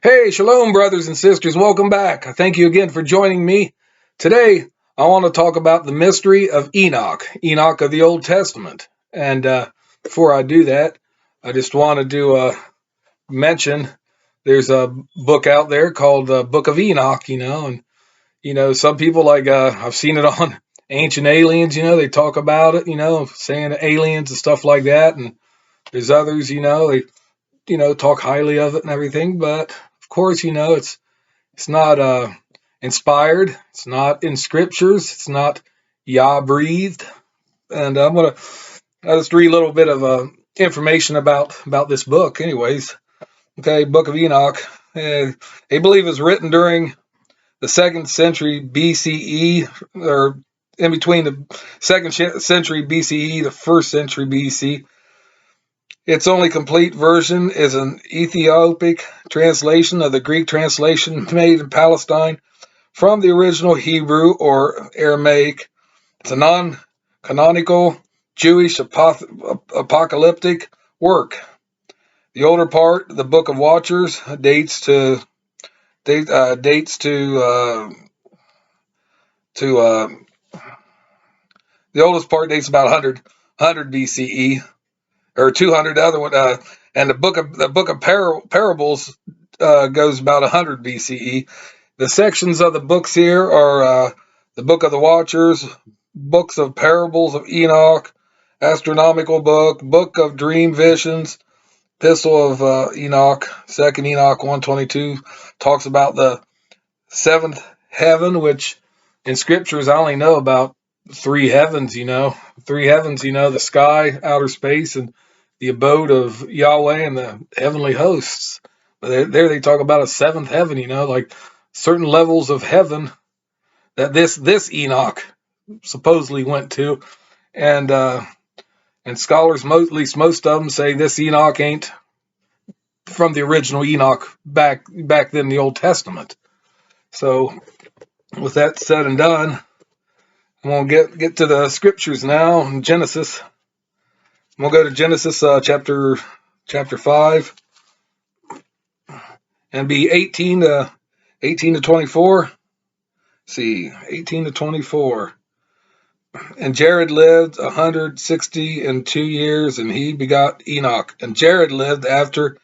Hey, shalom, brothers and sisters. Welcome back. I thank you again for joining me. Today, I want to talk about the mystery of Enoch, Enoch of the Old Testament. And before I do that, I just wanted to mention there's a book out there called the Book of Enoch, and some people like I've seen it on Ancient Aliens, they talk about it, saying aliens and stuff like that. And there's others, they talk highly of it and everything, but of course, it's not inspired. It's not in scriptures. It's not Yah breathed. And I'll just read a little bit of information about this book. Anyways, okay, Book of Enoch. They believe it was written during the second century BCE, or in between the second century BCE, the first century BC. Its only complete version is an Ethiopic translation of the Greek translation made in Palestine from the original Hebrew or Aramaic. It's a non-canonical Jewish apocalyptic work. The older part, the Book of Watchers, dates to the oldest part dates about 100 BCE, or 200. The other one, and the book of parables goes about 100 BCE. The sections of the books here are the Book of the Watchers, books of parables of Enoch, astronomical book, book of dream visions, epistle of Enoch, second Enoch 122 talks about the seventh heaven, which in scriptures I only know about three heavens, the sky, outer space, and the abode of Yahweh and the heavenly hosts. But there they talk about a seventh heaven, like certain levels of heaven that this Enoch supposedly went to, and scholars, at least most of them, say this Enoch ain't from the original Enoch back then in the Old Testament. So, with that said and done, I'm gonna get to the scriptures now in Genesis. We'll go to Genesis chapter 5, and be 18 to 24. Let's see, 18 to 24. And Jared lived 162 years, and he begot Enoch. And Jared lived after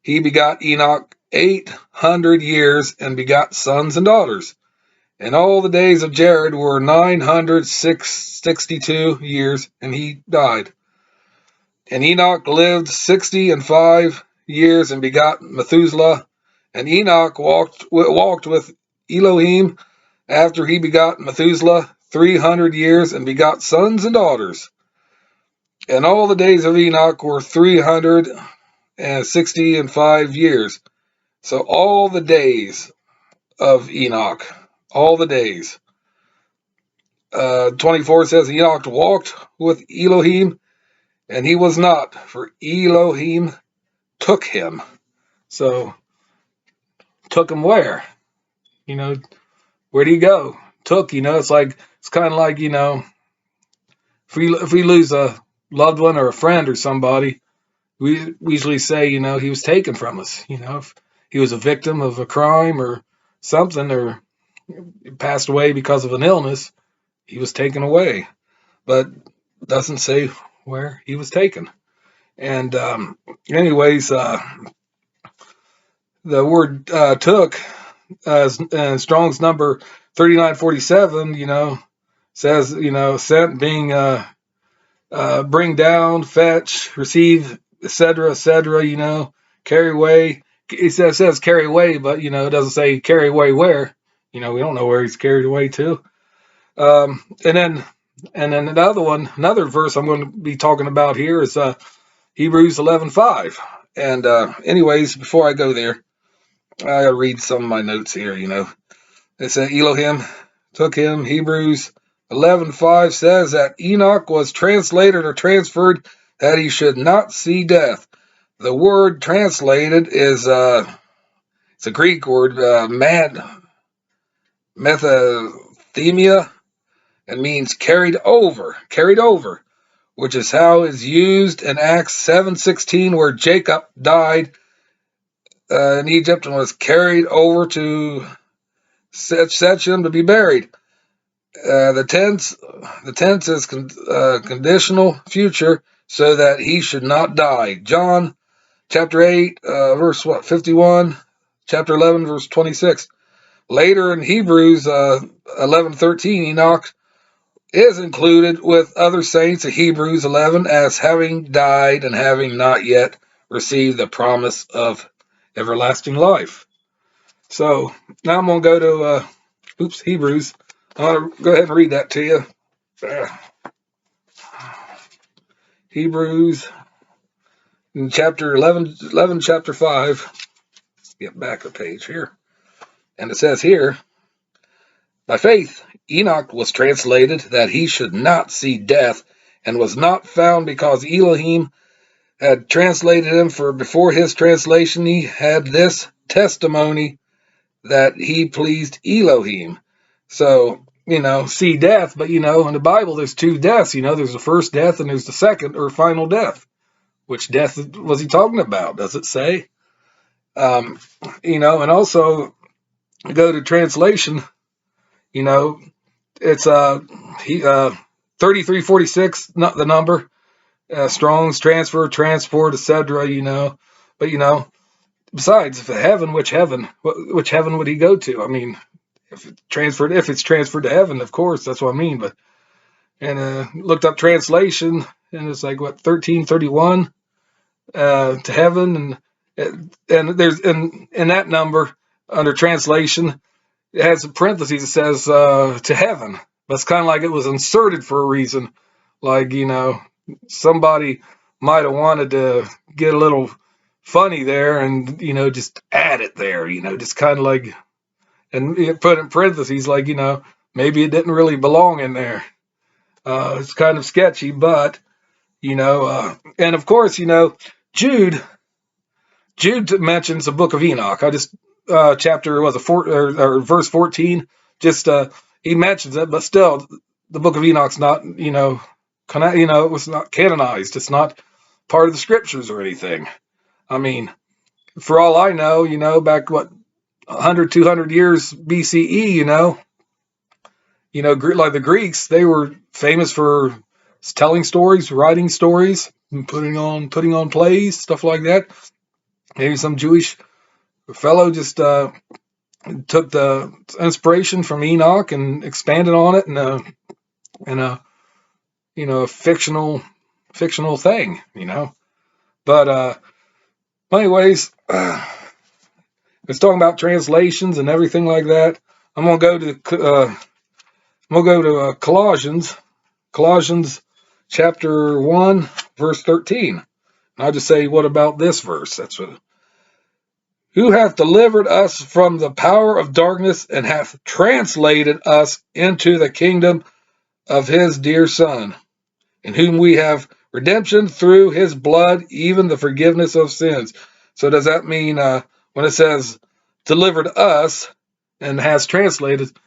he begot Enoch 800 years, and begot sons and daughters. And all the days of Jared were 962 years, and he died. And Enoch lived 65 years, and begot Methuselah. And Enoch walked with Elohim after he begot Methuselah 300 years, and begot sons and daughters. And all the days of Enoch were 365 years. So all the days of Enoch, all the days. 24 says Enoch walked with Elohim, and he was not, for Elohim took him. So, took him where? Where'd he go? Took, it's kind of like, if we lose a loved one or a friend or somebody, we usually say, he was taken from us. If he was a victim of a crime or something, or passed away because of an illness, he was taken away. But doesn't say where he was taken. And anyways, the word took, Strong's number 3947, says, sent, being bring down, fetch, receive, etc., carry away. It says carry away, but it doesn't say carry away where. We don't know where he's carried away to. And then another verse I'm going to be talking about here is Hebrews 11:5. And anyways, before I go there, I gotta read some of my notes here. It said Elohim took him. Hebrews 11:5 says that Enoch was translated or transferred that he should not see death. The word translated is it's a Greek word, metathemia, and means carried over, which is how it's used in Acts 7:16, where Jacob died in Egypt and was carried over to Shechem to be buried. The tense is conditional future, so that he should not die. John chapter 8, verse 51, chapter 11, verse 26. Later in Hebrews 11:13, Enoch is included with other saints of Hebrews 11 as having died and having not yet received the promise of everlasting life. So now I'm going to go to Hebrews. I'm going to go ahead and read that to you. Hebrews in chapter 11, chapter 5. Let's get back a page here. And it says here, by faith, Enoch was translated that he should not see death, and was not found because Elohim had translated him, for before his translation he had this testimony that he pleased Elohim. So, see death, but in the Bible there's two deaths, there's the first death and there's the second or final death. Which death was he talking about? Does it say? And also go to translation, it's 3346, not the number. Strong's transfer, transport, etc. But besides, if heaven, which heaven would he go to? I mean, if it's transferred to heaven, of course, that's what I mean. But looked up translation, and it's like 1331 to heaven, and there's in that number under translation, it has a parentheses that says to heaven. But it's kind of like it was inserted for a reason. Like, somebody might have wanted to get a little funny there and, just add it there, just kind of like, and put in parentheses, like, maybe it didn't really belong in there. It's kind of sketchy, but, and of course, Jude mentions the book of Enoch. I just, chapter, or verse 14, just, he mentions it, but still, the book of Enoch's not, it was not canonized. It's not part of the scriptures or anything. I mean, for all I know, back 100, 200 years BCE, like the Greeks, they were famous for telling stories, writing stories, and putting on plays, stuff like that. Maybe some Jewish fellow just took the inspiration from Enoch and expanded on it in a fictional thing, But anyways, it's talking about translations and everything like that. I'm gonna go to Colossians chapter 1, verse 13. And I'll just say, what about this verse? That's what. Who hath delivered us from the power of darkness and hath translated us into the kingdom of his dear Son, in whom we have redemption through his blood, even the forgiveness of sins. So does that mean when it says delivered us and has translated, I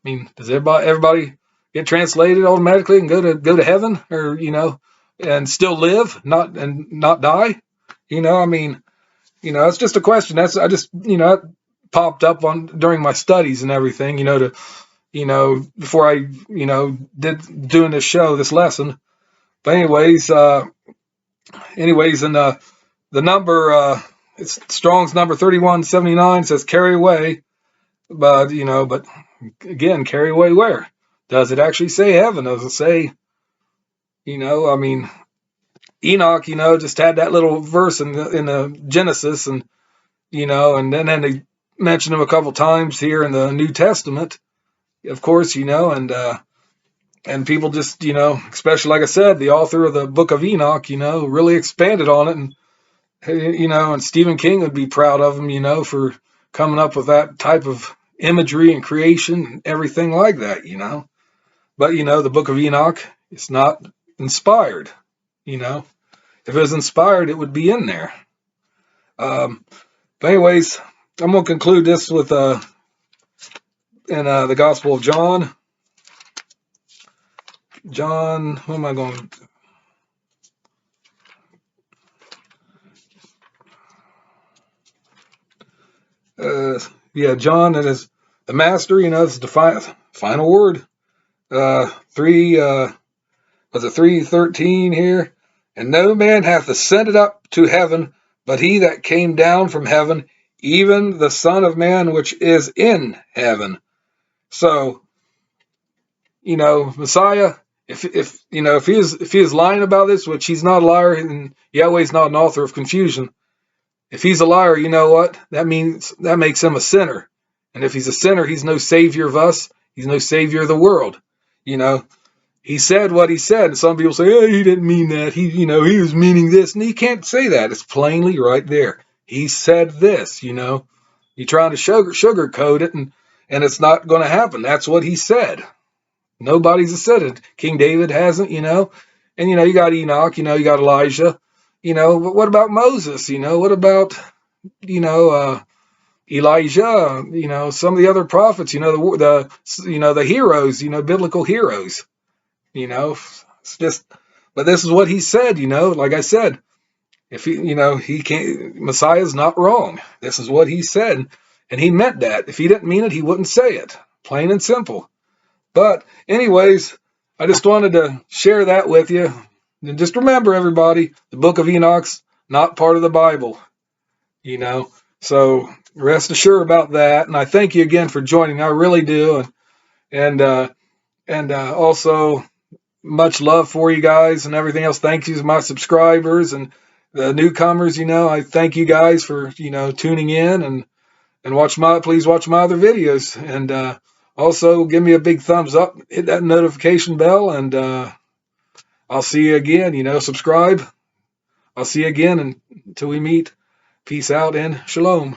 mean, does everybody get translated automatically and go to heaven, or and still live, not die? I mean, it's just a question. I just it popped up during my studies and everything, before I did doing this lesson. But anyways, and the number, it's Strong's number 3179 says carry away, but again, carry away where? Does it actually say heaven? Does it say, I mean, Enoch, just had that little verse in the Genesis, and and then they mention him a couple times here in the New Testament, of course, and people just, especially like I said, the author of the book of Enoch, really expanded on it, and and Stephen King would be proud of him, for coming up with that type of imagery and creation and everything like that, But the book of Enoch, it's not inspired, If it was inspired, it would be in there. But anyways, I'm gonna conclude this with in the Gospel of John. John, who am I going? Yeah, John and his the master, it's the final word. 3 was it 3:13 here? And no man hath ascended up to heaven, but he that came down from heaven, even the Son of Man which is in heaven. So, Messiah, if he is lying about this, which he's not a liar, and Yahweh's not an author of confusion. If he's a liar, you know what? That makes him a sinner. And if he's a sinner, he's no savior of us. He's no savior of the world. You know, he said what he said. And some people say, oh, he didn't mean that. He was meaning this. And he can't say that. It's plainly right there. He said this, You're trying to sugarcoat it, and it's not going to happen. That's what he said. Nobody's said it. King David hasn't, And, you got Enoch, you got Elijah. But what about Moses? What about, Elijah, some of the other prophets, the heroes, biblical heroes, it's just, but this is what he said, like I said, if he can't, Messiah's not wrong. This is what he said. And he meant that. If he didn't mean it, he wouldn't say it. Plain and simple. But anyways, I just wanted to share that with you. And just remember, everybody, the book of Enoch's not part of the Bible, So rest assured about that. And I thank you again for joining. I really do. And also much love for you guys and everything else. Thank you to my subscribers and the newcomers. I thank you guys for, tuning in and please watch my other videos. And also give me a big thumbs up, hit that notification bell, and I'll see you again. Subscribe. I'll see you again until we meet. Peace out and shalom.